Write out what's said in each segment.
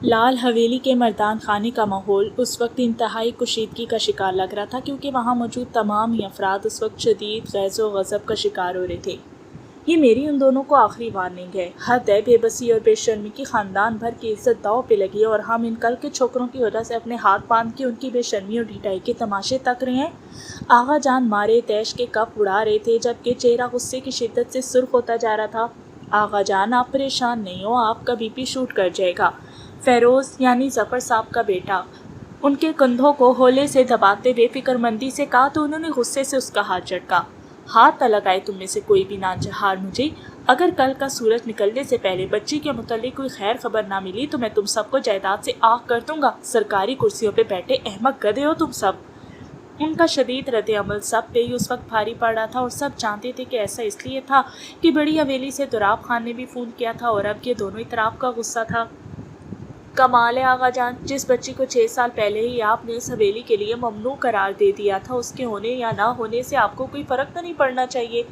لال حویلی کے مردان خانے کا ماحول اس وقت انتہائی کشیدگی کا شکار لگ رہا تھا، کیونکہ وہاں موجود تمام ہی افراد اس وقت شدید غیظ و غضب کا شکار ہو رہے تھے۔ یہ میری ان دونوں کو آخری وارننگ ہے۔ حد ہے بے بسی اور بے شرمی کی، خاندان بھر کی عزت داؤ پہ لگی ہے اور ہم ان کل کے چھوکروں کی وجہ سے اپنے ہاتھ باندھ کے ان کی بے شرمی اور ڈھٹائی کے تماشے تک رہے ہیں۔ آغا جان مارے تیش کے کپ اڑا رہے تھے، جبکہ چہرہ غصے کی شدت سے سرخ ہوتا جا رہا تھا۔ آغا جان، آپ پریشان نہیں ہو، آپ کا بی پی شوٹ کر جائے گا۔ فیروز یعنی ظفر صاحب کا بیٹا ان کے کندھوں کو ہولے سے دباتے بے فکر مندی سے کہا تو انہوں نے غصے سے اس کا ہاتھ جھٹکا۔ ہاتھ نہ لگائے تم میں سے کوئی بھی ناچہار مجھے۔ اگر کل کا سورج نکلنے سے پہلے بچی کے متعلق کوئی خیر خبر نہ ملی تو میں تم سب کو جائیداد سے آگ کر دوں گا۔ سرکاری کرسیوں پہ بیٹھے احمق گدھے ہو تم سب۔ ان کا شدید رد عمل سب پہ ہی اس وقت بھاری پڑ رہا تھا اور سب جانتے تھے کہ ایسا اس لیے تھا کہ بڑی حویلی سے دوراب خان نے بھی فون کیا تھا اور اب یہ دونوں اطراف کا غصہ تھا۔ کمال ہے آغا جان، جس بچی کو 6 سال پہلے ہی آپ نے اس حویلی کے لیے ممنوع قرار دے دیا تھا، اس کے ہونے یا نہ ہونے سے آپ کو کوئی فرق تو نہیں پڑنا چاہیے۔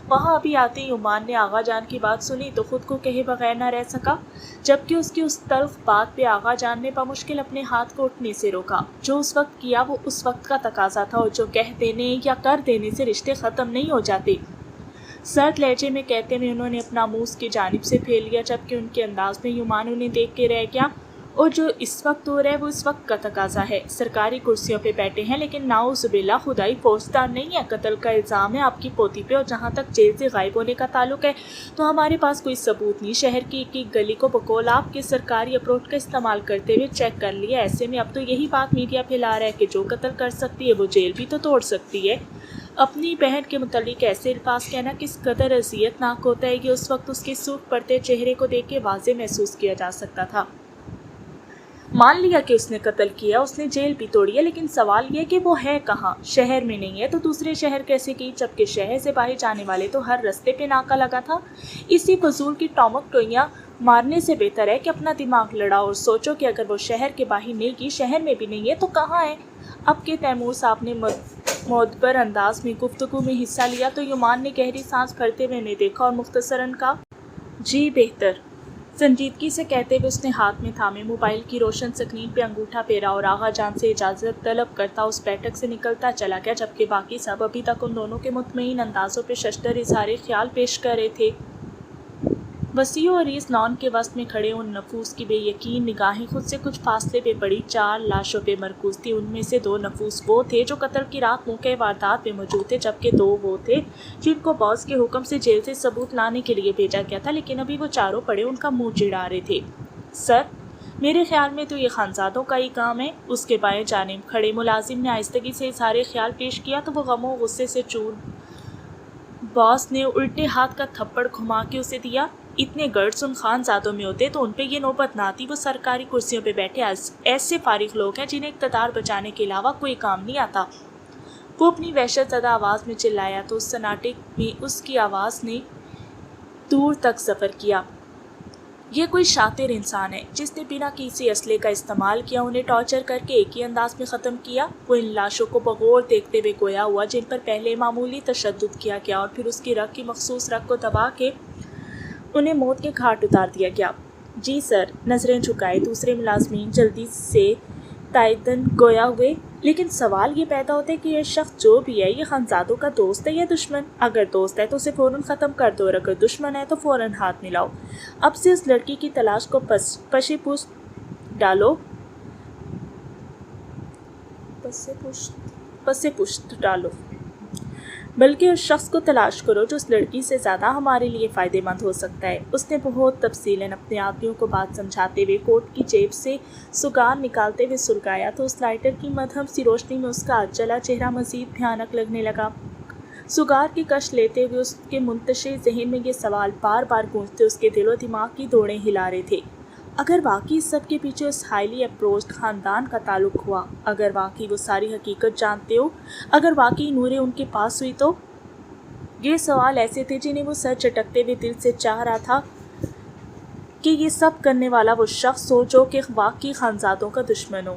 وہاں ابھی آتے ہی عمان نے آغا جان کی بات سنی تو خود کو کہے بغیر نہ رہ سکا، جبکہ اس کی اس تلخ بات پہ آغا جان نے بمشکل اپنے ہاتھ کو اٹھنے سے روکا۔ جو اس وقت کیا وہ اس وقت کا تقاضا تھا، اور جو کہہ دینے یا کر دینے سے رشتے ختم نہیں ہو جاتے۔ سرد لہجے میں کہتے ہوئے انہوں نے اپنا منہ اس کی جانب سے پھیر لیا، جبکہ ان کے انداز میں یمان انہیں دیکھ کے رہ گیا۔ اور جو اس وقت ہو رہا ہے وہ اس وقت کا تقاضا ہے۔ سرکاری کرسیوں پہ بیٹھے ہیں لیکن ناؤذ باللہ خدائی فوجدار نہیں ہے۔ قتل کا الزام ہے آپ کی پوتی پہ، اور جہاں تک جیل سے غائب ہونے کا تعلق ہے تو ہمارے پاس کوئی ثبوت نہیں۔ شہر کی ایک گلی کو بقول آپ کے سرکاری اپروچ کا استعمال کرتے ہوئے چیک کر لیا۔ ایسے میں اب تو یہی بات میڈیا پھیلا رہا ہے کہ جو قتل کر سکتی ہے وہ جیل بھی تو توڑ سکتی ہے۔ اپنی بہن کے متعلق ایسے الفاظ کہنا کس قدر اذیت ناک ہوتا ہے، یہ اس وقت اس کے سرخ پڑتے چہرے کو دیکھ کے واضح محسوس کیا جا سکتا تھا۔ مان لیا کہ اس نے قتل کیا، اس نے جیل بھی توڑی ہے، لیکن سوال یہ کہ وہ ہے کہاں؟ شہر میں نہیں ہے تو دوسرے شہر کیسے گئی؟ جبکہ شہر سے باہر جانے والے تو ہر رستے پہ ناکا لگا تھا۔ اسی فضول کی ٹومک ٹوئیاں مارنے سے بہتر ہے کہ اپنا دماغ لڑاؤ اور سوچو کہ اگر وہ شہر کے باہر نہیں گئی، شہر میں بھی نہیں ہے تو کہاں ہے؟ اب کہ تیمور صاحب نے معتبر انداز میں گفتگو میں حصہ لیا تو یمان نے گہری سانس بھرتے ہوئے انہیں دیکھا اور مختصراً کہا، جی بہتر۔ سنجیدگی سے کہتے ہوئے اس نے ہاتھ میں تھامے موبائل کی روشن سکرین پہ انگوٹھا پھیرا اور آغا جان سے اجازت طلب کرتا اس بیٹھک سے نکلتا چلا گیا، جبکہ باقی سب ابھی تک ان دونوں کے مطمئن اندازوں پہ ششدر اظہار خیال پیش کر رہے تھے۔ وسیع اور عریض لان کے وسط میں کھڑے ان نفوس کی بے یقین نگاہیں خود سے کچھ فاصلے پہ پڑی 4 لاشوں پہ مرکوز تھی۔ ان میں سے 2 نفوس وہ تھے جو قتل کی رات موقع واردات پہ موجود تھے، جبکہ 2 وہ تھے جن کو باس کے حکم سے جیل سے ثبوت لانے کے لیے بھیجا گیا تھا، لیکن ابھی وہ چاروں پڑے ان کا منہ چڑھا رہے تھے۔ سر، میرے خیال میں تو یہ خانزادوں کا ہی کام ہے۔ اس کے بائیں جانب کھڑے ملازم نے آہستگی سے اظہار خیال پیش کیا تو وہ غم و غصے سے چور۔ باس نے الٹے ہاتھ کا تھپڑ گھما کے اسے دیا۔ اتنے گرڈز ان خانزادوں میں ہوتے تو ان پہ یہ نوبت نہ آتی۔ وہ سرکاری کرسیوں پہ بیٹھے ایسے فارغ لوگ ہیں جنہیں اقتدار بچانے کے علاوہ کوئی کام نہیں آتا۔ وہ اپنی وحشت زدہ آواز میں چلایا تو اس سناٹے میں اس کی آواز نے دور تک سفر کیا۔ یہ کوئی شاطر انسان ہے جس نے بنا کسی اسلحے کا استعمال کیا انہیں ٹارچر کر کے ایک ہی انداز میں ختم کیا۔ وہ ان لاشوں کو بغور دیکھتے ہوئے گویا ہوا جن پر پہلے معمولی تشدد کیا گیا اور پھر اس کی رگ کی مخصوص رگ کو دبا کے انہیں موت کے گھاٹ اتار دیا گیا۔ جی سر، نظریں جھکائے دوسرے ملازمین جلدی سے تائیدن گویا ہوئے۔ لیکن سوال یہ پیدا ہوتا ہے کہ یہ شخص جو بھی ہے یہ خانزادوں کا دوست ہے یا دشمن؟ اگر دوست ہے تو اسے فوراً ختم کر دو اور اگر دشمن ہے تو فوراً ہاتھ ملاؤ۔ اب سے اس لڑکی کی تلاش کو پسے پشت ڈالو، بلکہ اس شخص کو تلاش کرو جو اس لڑکی سے زیادہ ہمارے لیے فائدہ مند ہو سکتا ہے۔ اس نے بہت تفصیلاً اپنے آدمیوں کو بات سمجھاتے ہوئے کوٹ کی جیب سے سگار نکالتے ہوئے سلگایا تو اس لائٹر کی مدھم سی روشنی میں اس کا جلا چہرہ مزید بھیانک لگنے لگا۔ سگار کی کش لیتے ہوئے اس کے منتشر ذہن میں یہ سوال بار بار گونجتے اس کے دل و دماغ کی دوڑیں ہلا رہے تھے۔ اگر واقعی اس سب کے پیچھے اس ہائیلی اپروچڈ خاندان کا تعلق ہوا، اگر واقعی وہ ساری حقیقت جانتے ہو، اگر واقعی نورے ان کے پاس ہوئی تو؟ یہ سوال ایسے تھے جنہیں وہ سر چٹکتے ہوئے دل سے چاہ رہا تھا کہ یہ سب کرنے والا وہ شخص ہو جو کہ واقعی خانزادوں کا دشمن ہو۔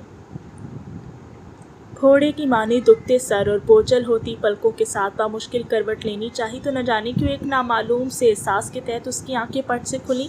گھوڑے کی مانے دکھتے سر اور بوجھل ہوتی پلکوں کے ساتھ بامشکل کروٹ لینی چاہی تو نہ جانے کیوں ایک نامعلوم سے احساس کے تحت اس کی آنکھیں پٹ سے کھلیں۔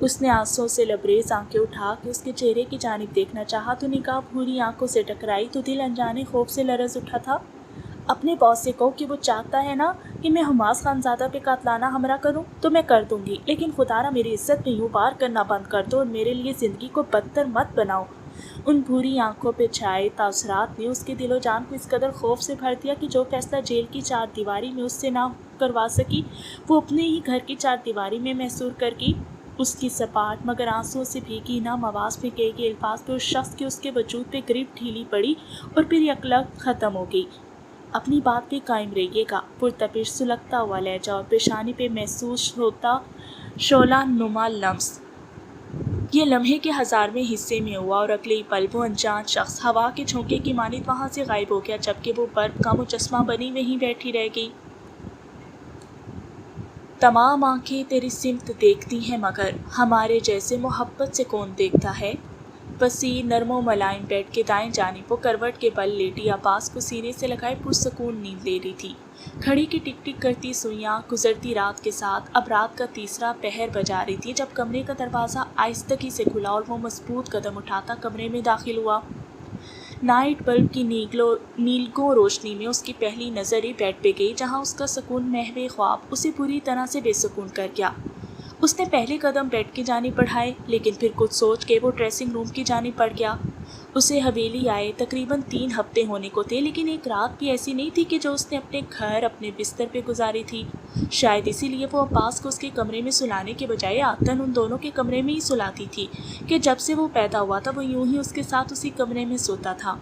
اس نے آنسوؤں سے لبریز آنکھیں اٹھا کے اس کے چہرے کی جانب دیکھنا چاہا تو نگاہ بھوری آنکھوں سے ٹکرائی تو دل انجانے خوف سے لرز اٹھا تھا۔ اپنے باس سے کہو کہ وہ چاہتا ہے نا کہ میں حماس خانزادہ پہ قاتلانہ حملہ کروں تو میں کر دوں گی، لیکن خدا را میری عزت میں یوں وار کرنا بند کر دو اور میرے لیے زندگی کو بدتر مت بناؤ۔ ان بھوری آنکھوں پہ چھائے تاثرات نے اس کے دل و جان کو اس قدر خوف سے بھر دیا کہ جو فیصلہ جیل کی چار دیواری میں اس سے نہ کروا سکی وہ اپنے ہی گھر کی چار دیواری میں محصور کر گئی۔ اس کی سپاٹ مگر آنسوؤں سے بھیگی نم آواز میں کہے گئے الفاظ پہ اس شخص کے اس کے وجود پہ گرفت ڈھیلی پڑی اور پھر یکلخت ختم ہو گئی۔ اپنی بات پہ قائم رہیے گا، پرتپش سلگتا ہوا لہجہ اور پیشانی پہ محسوس ہوتا شعلہ نما لمس یہ لمحے کے ہزارویں حصے میں ہوا اور اگلے ہی پل وہ انجان شخص ہوا کے جھونکے کی مانند وہاں سے غائب ہو گیا، جبکہ وہ برف کا مجسمہ بنی وہیں بیٹھی رہ گئی۔ تمام آنکھیں تیری سمت دیکھتی ہیں مگر ہمارے جیسے محبت سے کون دیکھتا ہے؟ وسیع نرم و ملائم بیڈ کے دائیں جانب وہ کروٹ کے بل لیٹی عباس کو سینے سے لگائے پرسکون نیند لے رہی تھی۔ گھڑی کی ٹک ٹک کرتی سوئیاں گزرتی رات کے ساتھ اب رات کا تیسرا پہر بجا رہی تھی جب کمرے کا دروازہ آہستگی سے کھلا اور وہ مضبوط قدم اٹھاتا کمرے میں داخل ہوا۔ نائٹ بلب کی نیلگوں روشنی میں اس کی پہلی نظر ہی بیڈ پہ گئی جہاں اس کا سکون محو خواب اسے پوری طرح سے بے سکون کر گیا۔ اس نے پہلے قدم بیڈ کی جانب بڑھائے لیکن پھر کچھ سوچ کے وہ ڈریسنگ روم کی جانب بڑھ گیا۔ اسے حویلی آئے تقریباً 3 ہفتے ہونے کو تھے، لیکن ایک رات بھی ایسی نہیں تھی کہ جو اس نے اپنے گھر اپنے بستر پہ گزاری تھی۔ شاید اسی لیے وہ عباس کو اس کے کمرے میں سلانے کے بجائے عادتاً ان دونوں کے کمرے میں ہی سلاتی تھی کہ جب سے وہ پیدا ہوا تھا وہ یوں ہی اس کے ساتھ اسی کمرے میں سوتا تھا۔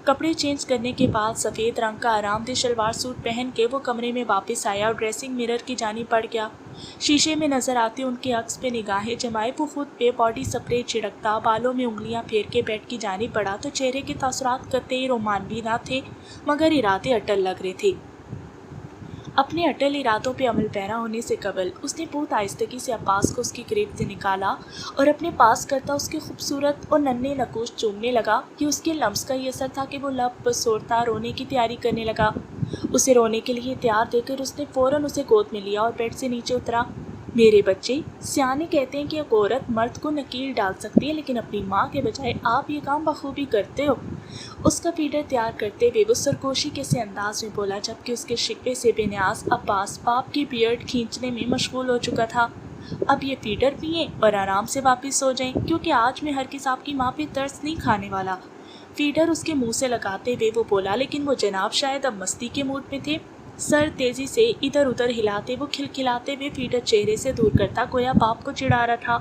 کپڑے چینج کرنے کے بعد سفید رنگ کا آرام دہ شلوار سوٹ پہن کے وہ کمرے میں واپس آیا اور ڈریسنگ مرر کی جانب بڑھ گیا۔ شیشے میں نظر آتے ان کے عکس پہ نگاہیں جمائے وہ خود پہ باڈی سپرے چھڑکتا بالوں میں انگلیاں پھیر کے بیڈ کی جانب بڑھا تو چہرے کے تاثرات قطعی رومانوی نہ تھے مگر ارادے اٹل لگ رہے تھے۔ اپنے اٹل ارادوں پہ عمل پیرا ہونے سے قبل اس نے بہت آہستگی سے عباس کو اس کی گرفت سے نکالا اور اپنے پاس کرتا اس کے خوبصورت اور ننھے نقوش چومنے لگا۔ یہ اس کے لمس کا ہی اثر تھا کہ وہ لب بسورتا رونے کی تیاری کرنے لگا۔ اسے رونے کے لیے تیار دے کر اس نے فوراً اسے گود میں لیا اور بیڈ سے نیچے اترا۔ میرے بچے، سیانے کہتے ہیں کہ ایک عورت مرد کو نکیل ڈال سکتی ہے لیکن اپنی ماں کے بجائے آپ یہ کام بخوبی کرتے ہو۔ اس کا فیڈر تیار کرتے ہوئے وہ سرگوشی کے سے انداز میں بولا جبکہ اس کے شکوے سے بے نیاز عباس باپ کی بیئرڈ کھینچنے میں مشغول ہو چکا تھا۔ اب یہ فیڈر پئیں اور آرام سے واپس سو جائیں کیونکہ آج میں ہرگز آپ کی ماں پہ ترس نہیں کھانے والا۔ فیڈر اس کے منہ سے لگاتے ہوئے وہ بولا لیکن وہ جناب شاید اب مستی کے موڈ میں تھے۔ سر تیزی سے ادھر ادھر ہلاتے وہ کھلکھلاتے ہوئے فیڈر چہرے سے دور کرتا گویا باپ کو چڑھا رہا تھا۔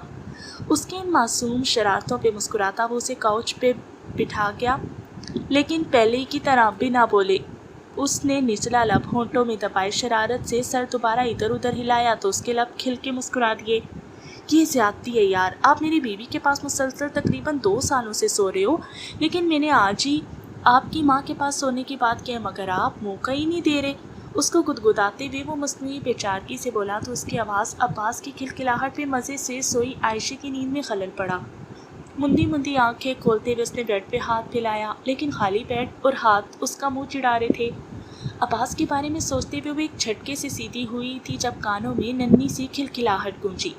اس کے ان معصوم شرارتوں پہ مسکراتا وہ اسے کاؤچ پہ بٹھا گیا لیکن پہلے کی طرح بنا بولے اس نے نچلا لب ہونٹوں میں دبائے شرارت سے سر دوبارہ ادھر ادھر ہلایا تو اس کے لب کھل کے مسکرا دیے۔ یہ زیادتی ہے یار، آپ میری بیوی کے پاس مسلسل تقریباً 2 سالوں سے سو رہے ہو لیکن میں نے آج ہی آپ کی ماں کے پاس سونے کی بات کی مگر آپ موقع ہی نہیں دے رہے۔ اس کو گدگداتے ہوئے وہ مصنوعی بےچارگی سے بولا تو اس کی آواز عباس کی کھلکھلاہٹ پہ مزے سے سوئی عائشہ کی نیند میں خلل پڑا۔ مندی مندی آنکھیں کھولتے ہوئے اس نے بیڈ پہ ہاتھ پھیلایا لیکن خالی بیڈ اور ہاتھ اس کا منہ چڑھا رہے تھے۔ عباس کے بارے میں سوچتے ہوئے وہ ایک جھٹکے سے سیدھی ہوئی تھی جب کانوں میں ننھی سی کھلکھلاہٹ گونجی۔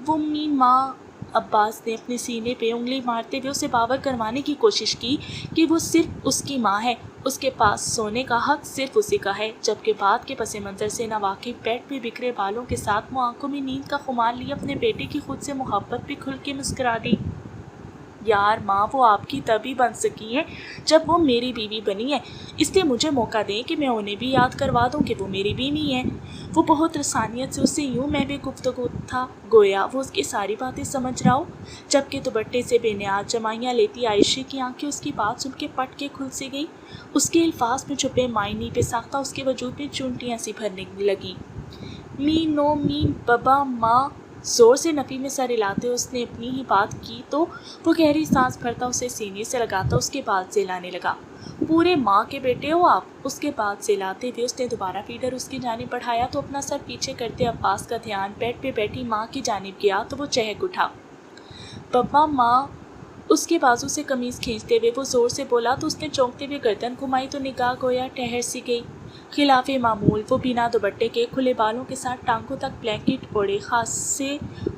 وہ ماں عباس نے اپنے سینے پہ انگلی مارتے ہوئے اسے باور کروانے کی کوشش کی کہ وہ صرف اس کی ماں ہے، اس کے پاس سونے کا حق صرف اسی کا ہے، جبکہ بات کے پس منظر سے ناواقف بیڈ پہ بکھرے بالوں کے ساتھ وہ آنکھوں میں نیند کا خمار لیے اپنے بیٹے کی خود سے محبت پہ کھل کے مسکرا دی۔ یار ماں وہ آپ کی تبھی بن سکی ہے جب وہ میری بیوی بنی ہے، اس لیے مجھے موقع دیں کہ میں انہیں بھی یاد کروا دوں کہ وہ میری بیوی ہے۔ وہ بہت رسانیت سے اس سے یوں میں بے گفتگو تھا گویا وہ اس کی ساری باتیں سمجھ رہا ہو، جبکہ دوپٹے سے بے نیاز جمائیاں لیتی عائشہ کی آنکھیں اس کی بات سن کے پٹ کے کھل سی گئی۔ اس کے الفاظ میں چھپے معنی پہ ساختہ اس کے وجود میں چونٹیاں سی بھرنے لگیں۔ می نو می بابا ماں، زور سے نفی میں سر ہلاتے اس نے اپنی ہی بات کی تو وہ گہری سانس بھرتا اسے سینے سے لگاتا اس کے بعد سے لانے لگا۔ پورے ماں کے بیٹے ہو آپ؟ اس کے بعد سے لاتے ہوئے اس نے دوبارہ فیڈر اس کی جانب بڑھایا تو اپنا سر پیچھے کرتے عباس کا دھیان بیڈ پہ بیٹھی ماں کی جانب گیا تو وہ چہک اٹھا۔ بابا ماں، اس کے بازو سے قمیض کھینچتے ہوئے وہ زور سے بولا تو اس نے چونکتے ہوئے گردن گھمائی تو نگاہ گویا ٹھہر سی گئی۔ خلاف معمول وہ بنا دوپٹے کے کھلے بالوں کے ساتھ ٹانگوں تک بلینکٹ اوڑھے خاصے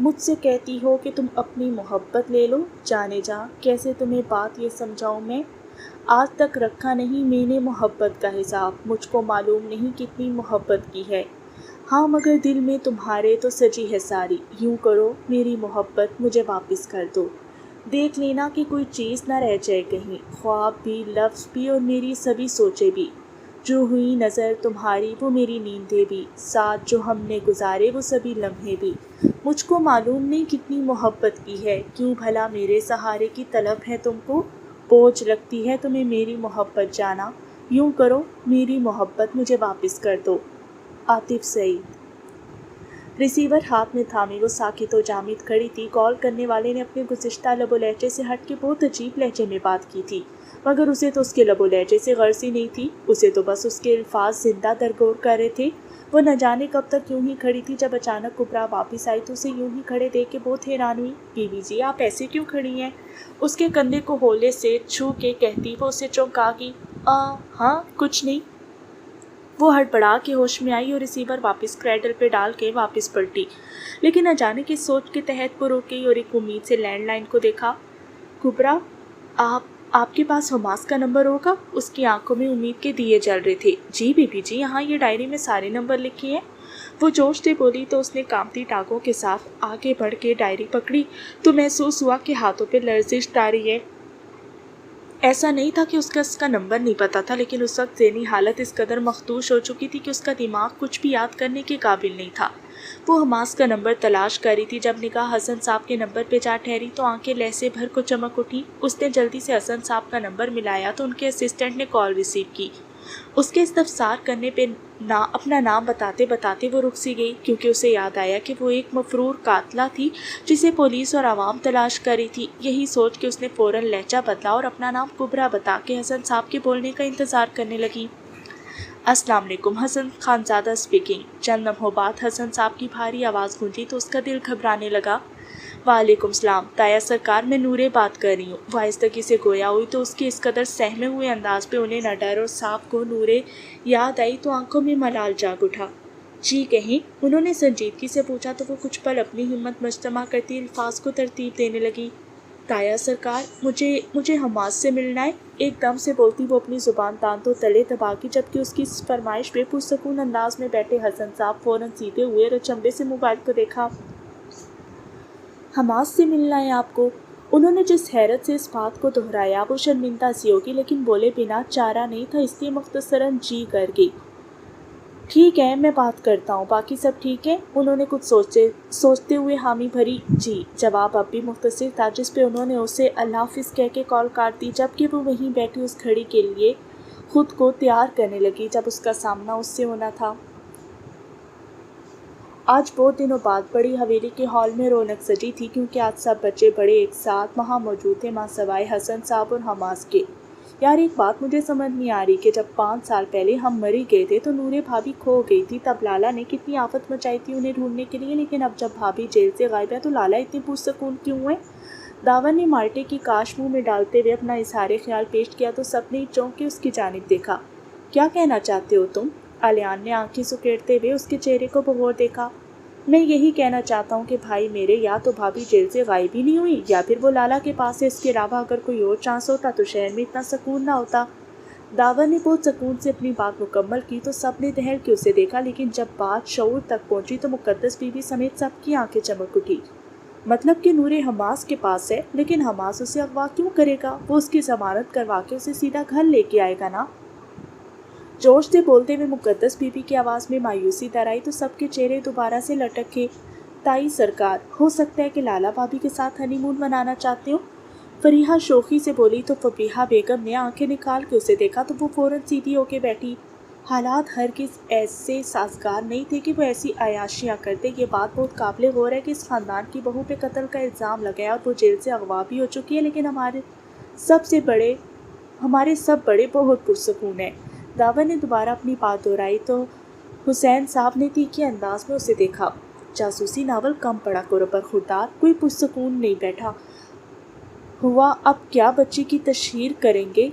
مجھ سے کہتی ہو کہ تم اپنی محبت لے لو، جانے جا کیسے تمہیں بات یہ سمجھاؤں میں۔ آج تک رکھا نہیں میں نے محبت کا حساب، مجھ کو معلوم نہیں کتنی محبت کی ہے۔ ہاں مگر دل میں تمہارے تو سجی ہے ساری، یوں کرو میری محبت مجھے واپس کر دو۔ دیکھ لینا کہ کوئی چیز نہ رہ جائے کہیں، خواب بھی، لفظ بھی اور میری سبھی سوچیں بھی۔ جو ہوئی نظر تمہاری وہ میری نیندیں بھی، ساتھ جو ہم نے گزارے وہ سبھی لمحے بھی۔ مجھ کو معلوم نہیں کتنی محبت کی ہے، کیوں بھلا میرے سہارے کی طلب ہے تم کو، بوجھ لگتی ہے تمہیں میری محبت جانا، یوں کرو میری محبت مجھے واپس کر دو۔ عاطف سعید۔ ریسیور ہاتھ میں تھامے وہ ساکت و جامد کھڑی تھی۔ کال کرنے والے نے اپنے گزشتہ لب و لہجے سے ہٹ کے بہت عجیب لہجے میں بات کی تھی، مگر اسے تو اس کے لب و لہجے سے غرض ہی نہیں تھی، اسے تو بس اس کے الفاظ زندہ درگور کر رہے تھے۔ وہ نہ جانے کب تک یوں ہی کھڑی تھی، جب اچانک کبریٰ واپس آئی تو اسے یوں ہی کھڑے دیکھ کے بہت حیران ہوئی۔ بیوی جی آپ ایسے کیوں کھڑی ہیں؟ اس کے کندھے کو ہولے سے چھو کے کہتی وہ اسے چونکا گئی۔ ہاں کچھ نہیں۔ وہ ہڑبڑا کے ہوش میں آئی اور ریسیور واپس کریڈل پہ ڈال کے واپس پلٹی، لیکن اچانک اس سوچ کے تحت وہ رک گئی اور ایک امید سے لینڈ لائن کو دیکھا۔ کبریٰ آپ کے پاس حماس کا نمبر ہوگا؟ اس کی آنکھوں میں امید کے دیے جل رہے تھے۔ جی بیبی جی، یہاں یہ ڈائری میں سارے نمبر لکھے ہیں۔ وہ جوش سے بولی تو اس نے کانپتی ٹانگوں کے ساتھ آگے بڑھ کے ڈائری پکڑی تو محسوس ہوا کہ ہاتھوں پہ لرزش طاری ہے۔ ایسا نہیں تھا کہ اس کا نمبر نہیں پتا تھا، لیکن اس وقت ذہنی حالت اس قدر مخدوش ہو چکی تھی کہ اس کا دماغ کچھ بھی یاد کرنے کے قابل نہیں تھا۔ وہ حماس کا نمبر تلاش کر رہی تھی، جب نگاہ حسن صاحب کے نمبر پہ جا ٹھہری تو آنکھیں لہسے بھر کو چمک اٹھی۔ اس نے جلدی سے حسن صاحب کا نمبر ملایا تو ان کے اسسٹنٹ نے کال ریسیو کی۔ اس کے استفسار کرنے پہ اپنا نام بتاتے بتاتے وہ رک سی گئی، کیونکہ اسے یاد آیا کہ وہ ایک مفرور قاتلہ تھی جسے پولیس اور عوام تلاش کر رہی تھی۔ یہی سوچ کے اس نے فوراً لہجہ بدلا اور اپنا نام کبریٰ بتا کے حسن صاحب کے بولنے کا انتظار کرنے لگی۔ السلام علیکم، حسن خانزادہ اسپیکنگ۔ چند لمحوں بعد حسن صاحب کی بھاری آواز گونجی تو اس کا دل گھبرانے لگا۔ وعلیکم السلام تایا سرکار، میں نورے بات کر رہی ہوں۔ وہ آہستگی سے گویا ہوئی تو اس کے اس قدر سہمے ہوئے انداز پہ انہیں نہ ڈر اور صاحب کو نورے یاد آئی تو آنکھوں میں ملال جاگ اٹھا۔ جی کہیں، انہوں نے سنجیدگی سے پوچھا تو وہ کچھ پل اپنی ہمت مجتمع کرتی الفاظ کو ترتیب دینے لگی۔ تایا سرکار، مجھے حماس سے ملنا ہے، ایک دم سے بولتی وہ اپنی زبان دانتوں تلے دبا کی، جبکہ اس کی فرمائش پہ پرسکون انداز میں بیٹھے حسن صاحب فوراً سیدھے ہوئے اور اچنبے سے موبائل کو دیکھا۔ حماس سے ملنا ہے آپ کو؟ انہوں نے جس حیرت سے اس بات کو دہرایا وہ شرمندہ سی ہوگی، لیکن بولے بنا چارہ نہیں تھا، اس لیے مختصراً جی کر گئی۔ ٹھیک ہے میں بات کرتا ہوں، باقی سب ٹھیک ہے؟ انہوں نے کچھ سوچتے ہوئے حامی بھری جی جواب اب بھی مختصر تھا، جس پہ انہوں نے اسے اللہ حافظ کہہ کے کال کاٹ دی، جبکہ وہ وہیں بیٹھی اس گھڑی کے لیے خود کو تیار کرنے لگی جب اس کا سامنا اس سے ہونا تھا۔ آج بہت دنوں بعد بڑی حویلی کے ہال میں رونق سجی تھی، کیونکہ آج سب بچے بڑے ایک ساتھ وہاں موجود تھے، ماں سوائے حسن صاحب اور حماس کے۔ یار ایک بات مجھے سمجھ نہیں آ رہی کہ جب 5 سال پہلے ہم مری گئے تھے تو نورے بھابھی کھو گئی تھی، تب لالا نے کتنی آفت مچائی تھی انہیں ڈھونڈنے کے لیے، لیکن اب جب بھابھی جیل سے غائب ہے تو لالا اتنے پرسکون کیوں ہوئے؟ داون نے مالٹے کی کاش منہ میں ڈالتے ہوئے اپنا اظہار خیال پیش کیا تو سب نے چونک کے اس کی جانب دیکھا۔ کیا کہنا چاہتے ہو تم؟ الیان نے آنکھیں سکیڑتے ہوئے اس کے چہرے کو بغور دیکھا۔ میں یہی کہنا چاہتا ہوں کہ بھائی میرے، یا تو بھابھی جیل سے غائب ہی نہیں ہوئی یا پھر وہ لالا کے پاس ہے، اس کے علاوہ اگر کوئی اور چانس ہوتا تو شہر میں اتنا سکون نہ ہوتا۔ داون نے بہت سکون سے اپنی بات مکمل کی تو سب نے دہل کے اسے دیکھا، لیکن جب بات شعور تک پہنچی تو مقدس بی بی سمیت سب کی آنکھیں چمک اٹھی۔ مطلب کہ نورے حماس کے پاس ہے، لیکن حماس اسے اغوا کیوں کرے گا؟ وہ اس کی ضمانت کروا کے اسے سیدھا گھر لے کے آئے گا نا؟ جوش سے بولتے ہوئے مقدس بی بی کی آواز میں مایوسی در آئی تو سب کے چہرے دوبارہ سے لٹک گئے۔ تائی سرکار، ہو سکتا ہے کہ لالا بھابھی کے ساتھ ہنی مون منانا چاہتے ہو؟ فریحہ شوخی سے بولی تو فبیہہ بیگم نے آنکھیں نکال کے اسے دیکھا تو وہ فوراً سیدھی ہو کے بیٹھی۔ حالات ہرگز ایسے سازگار نہیں تھے کہ وہ ایسی عیاشیاں کرتے۔ یہ بات بہت قابل غور ہے کہ اس خاندان کی بہو پہ قتل کا الزام لگایا اور وہ جیل سے اغوا بھی ہو چکی ہے، لیکن ہمارے سب بڑے بہت پرسکون ہیں۔ داون نے دوبارہ اپنی بات دہرائی تو حسین صاحب نے تیکھے انداز میں اسے دیکھا۔ جاسوسی ناول کم پڑا کرو برخوردار، کوئی پرسکون نہیں بیٹھا ہوا، اب کیا بچی کی تشہیر کریں گے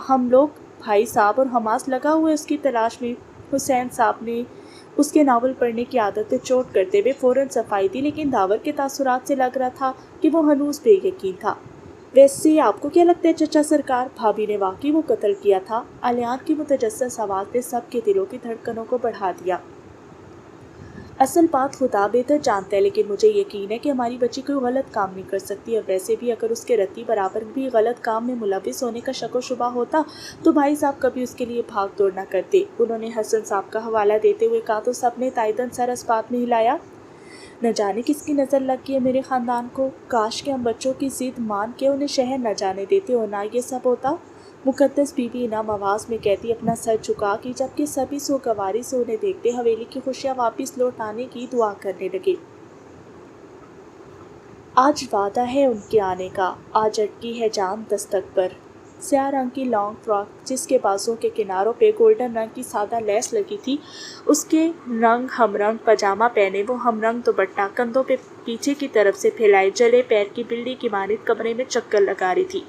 ہم لوگ؟ بھائی صاحب اور حماس لگا ہوا ہے اس کی تلاش میں۔ حسین صاحب نے اس کے ناول پڑھنے کی عادت پہ چوٹ کرتے ہوئے فوراً صفائی دی، لیکن داور کے تاثرات سے لگ رہا تھا کہ وہ ہنوز بے یقین تھا۔ ویسے آپ کو کیا لگتا ہے چچا سرکار، بھابھی نے واقعی وہ قتل کیا تھا؟ الیان کی متجسس آواز نے سب کے دلوں کی دھڑکنوں کو بڑھا دیا۔ اصل بات خدا بہتر جانتا ہے، لیکن مجھے یقین ہے کہ ہماری بچی کوئی غلط کام نہیں کر سکتی، اور ویسے بھی اگر اس کے رتی برابر بھی غلط کام میں ملوث ہونے کا شک و شبہ ہوتا تو بھائی صاحب کبھی اس کے لیے بھاگ دوڑ نہ کرتے۔ انہوں نے حسن صاحب کا حوالہ دیتے ہوئے کہا تو سب نے تائیداً سر اس بات میں ہلایا۔ نہ جانے کس کی نظر لگ گئی ہے میرے خاندان کو، کاش کہ ہم بچوں کی ضد مان کے انہیں شہر نہ جانے دیتے اور نہ یہ سب ہوتا، مقدس بی بی انعم آواز میں کہتی اپنا سر جھکا کے، جبکہ سبھی سوگواری سے انہیں دیکھتے حویلی کی خوشیاں واپس لوٹ آنے کی دعا کرنے لگے۔ آج وعدہ ہے ان کے آنے کا، آج اٹکی ہے جان دستک پر۔ سیاہ رنگ کی لانگ فراک جس کے بازوں کے کناروں پہ گولڈن رنگ کی سادہ لیس لگی تھی، اس کے رنگ ہم رنگ پاجامہ پہنے وہ ہم رنگ دوپٹہ کندھوں پہ پیچھے کی طرف سے پھیلائے جلے پیر کی بلی کی مانند کمرے میں چکر لگا رہی تھی۔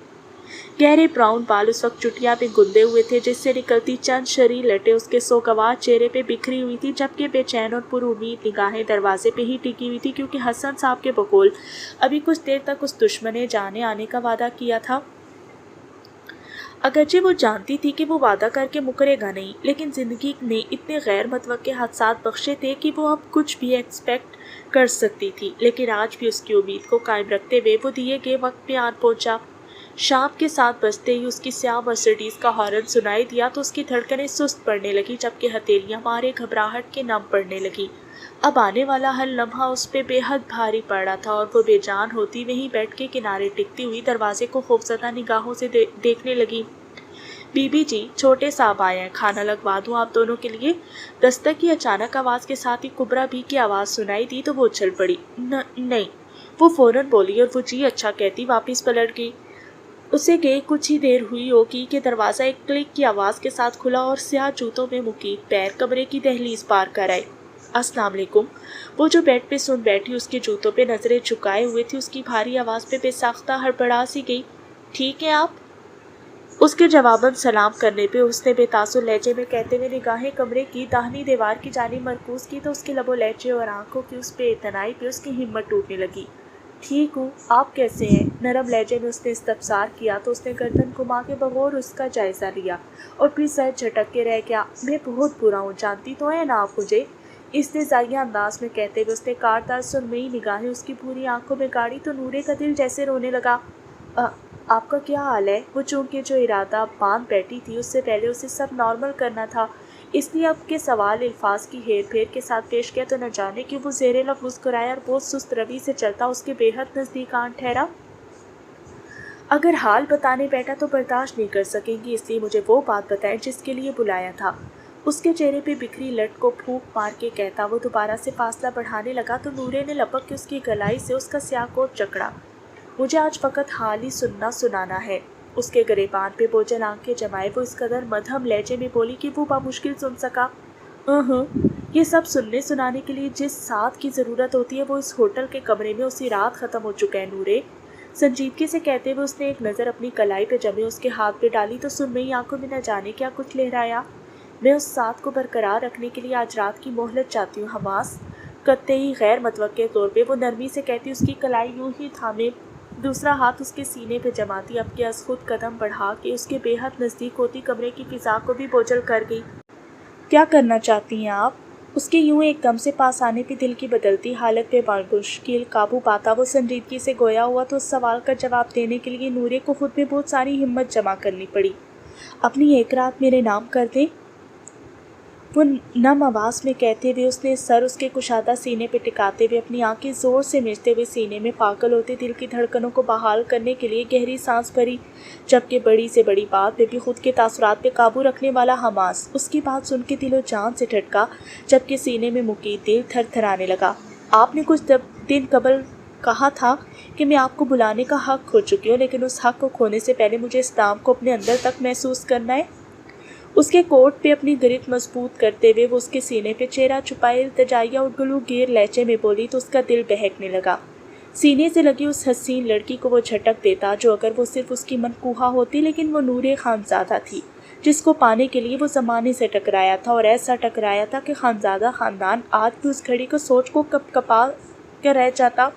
گہرے براؤن بال اس وقت چٹیاں پہ گندے ہوئے تھے، جس سے نکلتی چند شرعی لٹیں اس کے سوگوار چہرے پہ بکھری ہوئی تھی، جبکہ بے چین اور پر امید نگاہیں دروازے پہ ہی ٹکی ہوئی تھی، کیونکہ حسن صاحب کے بقول ابھی کچھ دیر تک اس دشمن نے جانے آنے کا وعدہ کیا تھا۔ اگرچہ وہ جانتی تھی کہ وہ وعدہ کر کے مکرے گا نہیں، لیکن زندگی نے اتنے غیر متوقع حادثات بخشے تھے کہ وہ اب کچھ بھی ایکسپیکٹ کر سکتی تھی، لیکن آج بھی اس کی امید کو قائم رکھتے ہوئے وہ دیے گئے وقت پہ آن پہنچا۔ شام کے 7 بجتے ہی اس کی سیاہ مرسیڈیز کا ہارن سنائی دیا تو اس کی دھڑکنیں سست پڑنے لگی، جبکہ ہتھیلیاں مارے گھبراہٹ کے نم پڑنے لگی۔ اب آنے والا ہر لمحہ اس پہ بے حد بھاری پڑ رہا تھا، اور وہ بے جان ہوتی وہیں بیٹھ کے کنارے ٹکتی ہوئی دروازے کو خوفزدہ نگاہوں سے دیکھنے لگی۔ بی بی جی، چھوٹے صاحب آئے ہیں، کھانا لگوا دوں آپ دونوں کے لیے؟ دستک کی اچانک آواز کے ساتھ ہی کبرا بھی کی آواز سنائی دی تو وہ اچھل پڑی۔ نہیں، وہ فوراً بولی، اور وہ جی اچھا کہتی واپس پلٹ گئی۔ اسے گئے کچھ ہی دیر ہوئی ہوگی کہ دروازہ ایک کلک کی آواز کے ساتھ کھلا اور سیاہ جوتوں میں مقید پیر کمرے کی دہلیز پار کر آئے۔ السلام علیکم۔ وہ جو بیڈ پہ سن بیٹھی اس کے جوتوں پہ نظریں جھکائے ہوئے تھی، اس کی بھاری آواز پہ بے ساختہ ہڑبڑا سی گئی۔ ٹھیک ہے آپ؟ اس کے جواباً سلام کرنے پہ اس نے بے تاثر لہجے میں کہتے ہوئے نگاہیں کمرے کی داہنی دیوار کی جانب مرکوز کی تو اس کے لب و لہجے اور آنکھوں کی اس بے اعتنائی پہ اس کی ہمت ٹوٹنے لگی۔ ٹھیک ہوں، آپ کیسے ہیں؟ نرم لہجے میں اس نے استفسار کیا تو اس نے گردن گھما کے بغور اس کا جائزہ لیا اور پھر سر جھٹک کے رہ گیا۔ میں بہت برا ہوں، جانتی تو ہے نا آپ مجھے؟ استہزائیہ انداز میں کہتے ہوئے اس نے کاردار سرمئی نگاہیں اس کی بھوری آنکھوں میں گاڑی تو نورے کا دل جیسے رونے لگا۔ آپ کا کیا حال ہے؟ وہ چونکہ جو ارادہ باندھ بیٹھی تھی اس سے پہلے اسے سب نارمل کرنا تھا، اس لیے اب کے سوال الفاظ کی ہیر پھیر کے ساتھ پیش کیا تو نہ جانے کہ وہ زیر لب مسکرایا اور بہت سست روی سے چلتا اس کے بے حد نزدیک آن ٹھہرا۔ اگر حال بتانے بیٹھا تو برداشت نہیں کر سکیں گی، اس لیے مجھے وہ بات بتائیں جس کے لیے بلایا تھا۔ اس کے چہرے پہ بکھری لٹ کو پھونک مار کے کہتا وہ دوبارہ سے فاصلہ بڑھانے لگا تو نورے نے لپک کے اس کی گلائی سے اس کا سیاہ کوٹ جکڑا۔ مجھے آج فقط حال ہی سنانا ہے۔ اس کے گریبان پہ بوجھل آنکھیں جمائے وہ اس قدر مدھم لہجے میں بولی کہ وہ بامشکل سن سکا۔ یہ سب سننے سنانے کے لیے جس ساتھ کی ضرورت ہوتی ہے وہ اس ہوٹل کے کمرے میں اسی رات ختم ہو چکا ہے نورے۔ سنجیدگی سے کہتے ہوئے اس نے ایک نظر اپنی کلائی پہ جمے اس کے ہاتھ پہ ڈالی تو سرمئی آنکھوں میں نہ جانے کیا کچھ لہرایا۔ میں اس ساتھ کو برقرار رکھنے کے لیے آج رات کی مہلت چاہتی ہوں حماس۔ قطعی غیر متوقع طور پہ وہ نرمی سے کہتی اس کی کلائی یوں ہی تھامے دوسرا ہاتھ اس کے سینے پہ جماتی اب کے از خود قدم بڑھا کے اس کے بے حد نزدیک ہوتی کمرے کی فضا کو بھی بوجھل کر گئی۔ کیا کرنا چاہتی ہیں آپ؟ اس کے یوں ایک دم سے پاس آنے پہ دل کی بدلتی حالت پہ مشکل قابو پاتا وہ سنجیدگی سے گویا ہوا تو اس سوال کا جواب دینے کے لیے نورے کو خود میں بہت ساری ہمت جمع کرنی پڑی۔ اپنی ایک رات میرے نام کر دیں، وہ نم آواز میں کہتے ہوئے اس نے سر اس کے کشادہ سینے پہ ٹکاتے ہوئے اپنی آنکھیں زور سے مچتے ہوئے سینے میں پاگل ہوتے دل کی دھڑکنوں کو بحال کرنے کے لیے گہری سانس بھری، جبکہ بڑی سے بڑی بات میں بھی خود کے تاثرات پہ قابو رکھنے والا حماس اس کی بات سن کے دل و جان سے ٹھٹکا، جبکہ سینے میں مقید دل تھر تھرانے لگا۔ آپ نے کچھ دن قبل کہا تھا کہ میں آپ کو بلانے کا حق کھو چکی ہوں، لیکن اس حق کو کھونے سے پہلے مجھے اس نام کو اپنے اندر تک محسوس کرنا ہے۔ اس کے کوٹ پہ اپنی گرفت مضبوط کرتے ہوئے وہ اس کے سینے پہ چہرہ چھپائے التجائیہ اور گلو گیر لہجے میں بولی تو اس کا دل بہکنے لگا۔ سینے سے لگی اس حسین لڑکی کو وہ جھٹک دیتا جو اگر وہ صرف اس کی منقوہہ ہوتی، لیکن وہ نورے خانزادہ تھی جس کو پانے کے لیے وہ زمانے سے ٹکرایا تھا، اور ایسا ٹکرایا تھا کہ خانزادہ خاندان آج بھی اس گھڑی کو سوچ کو کپ کپا کے رہ جاتا۔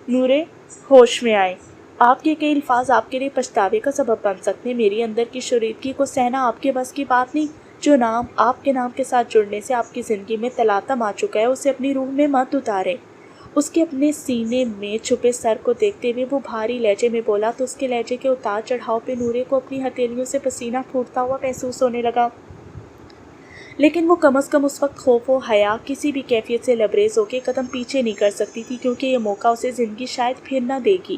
نورے ہوش میں آئے۔ آپ کے کئی الفاظ آپ کے لیے پچھتاوے کا سبب بن سکتے ہیں۔ میری اندر کی شریدگی کو سہنا آپ کے بس کی بات نہیں۔ جو نام آپ کے نام کے ساتھ جڑنے سے آپ کی زندگی میں تلاطم آ چکا ہے، اسے اپنی روح میں مت اتارے۔ اس کے اپنے سینے میں چھپے سر کو دیکھتے ہوئے وہ بھاری لہجے میں بولا تو اس کے لہجے کے اتار چڑھاؤ پہ نورے کو اپنی ہتھیلیوں سے پسینہ پھوٹتا ہوا محسوس ہونے لگا، لیکن وہ کم از کم اس وقت خوف و حیا کسی بھی کیفیت سے لبریز ہو کے قدم پیچھے نہیں کر سکتی تھی، کیونکہ یہ موقع اسے زندگی شاید پھر نہ دے گی۔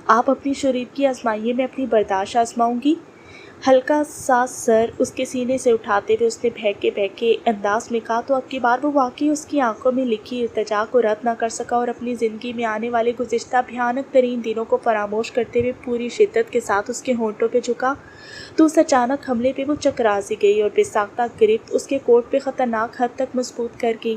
آپ اپنی شریدگی آزمائیے، میں اپنی برداشت آزماؤں گی۔ ہلکا سا سر اس کے سینے سے اٹھاتے ہوئے اس نے بہکے انداز میں کہا تو اب کی بار وہ واقعی اس کی آنکھوں میں لکھی التجا کو رد نہ کر سکا، اور اپنی زندگی میں آنے والے گزشتہ بھیانک ترین دنوں کو فراموش کرتے ہوئے پوری شدت کے ساتھ اس کے ہونٹوں پہ جھکا تو اس اچانک حملے پہ وہ چکرا سی گئی اور بے ساختہ گرفت اس کے کوٹ پہ خطرناک حد تک مضبوط کر گئی۔